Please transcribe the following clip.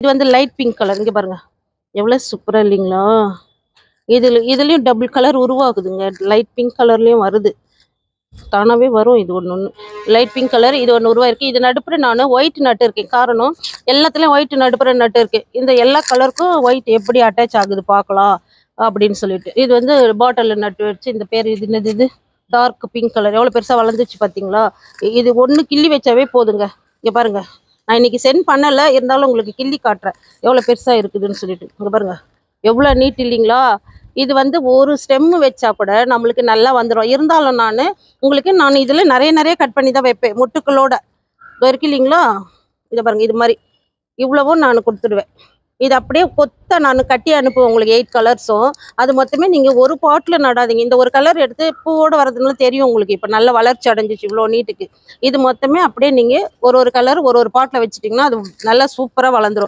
இது வந்து light pink colour. இங்க பாருங்க. எவ்வளோ சூப்பரா இல்லைங்களா? இதுலயும் டபுள் கலர் உருவாகுதுங்க. லைட் பிங்க் கலர்லயும் வருது. தானாவே வரும். இது ஒன்று ஒன்று லைட் பிங்க் கலர். இது ஒன்று உருவாயிருக்கு. இது நடுப்புற நான் ஒயிட் நட்டு இருக்கேன். காரணம் எல்லாத்துலேயும் ஒயிட் நடுப்புற நட்டு இருக்கு. இந்த எல்லா கலருக்கும் ஒயிட் எப்படி அட்டாச் ஆகுது பார்க்கலாம் அப்படின்னு சொல்லிட்டு. இது வந்து பாட்டில் நட்டு வச்சு இந்த பேர் இது என்னது? இது டார்க் பிங்க் கலர். எவ்வளோ பெருசாக வளர்ந்துச்சு பார்த்தீங்களா? இது ஒன்று கிள்ளி வச்சாவே போதுங்க. இங்கே பாருங்க. நான் இன்னைக்கு சென்ட் பண்ணலை, இருந்தாலும் உங்களுக்கு கிள்ளி காட்டுறேன் எவ்வளோ பெருசாக இருக்குதுன்னு சொல்லிட்டு. இங்கே பாருங்க எவ்வளோ நீட் இல்லைங்களா? இது வந்து ஒரு ஸ்டெம்மு வச்சா கூட நம்மளுக்கு நல்லா வந்துடும். இருந்தாலும் நான் இதில் நிறைய கட் பண்ணி தான் வைப்பேன் முட்டுக்களோட. இருக்கு இல்லைங்களா? இதை பாருங்க. இது மாதிரி இவ்வளவும் நான் கொடுத்துடுவேன். இது அப்படியே கொத்த நான் கட்டி அனுப்புவேன் உங்களுக்கு 8 கலர்ஸும். அது மொத்தமே நீங்கள் ஒரு பாட்டில் நடாதீங்க. இந்த ஒரு கலர் எடுத்து பூவோடு வரதுனால தெரியும் உங்களுக்கு. இப்போ நல்ல வளர்ச்சி அடைஞ்சிச்சு இவ்வளோ நீட்டுக்கு. இது மொத்தமே அப்படியே நீங்கள் ஒரு கலர் ஒரு பாட்டில் வச்சுட்டிங்கன்னா அது நல்லா சூப்பராக வளர்ந்துடும்.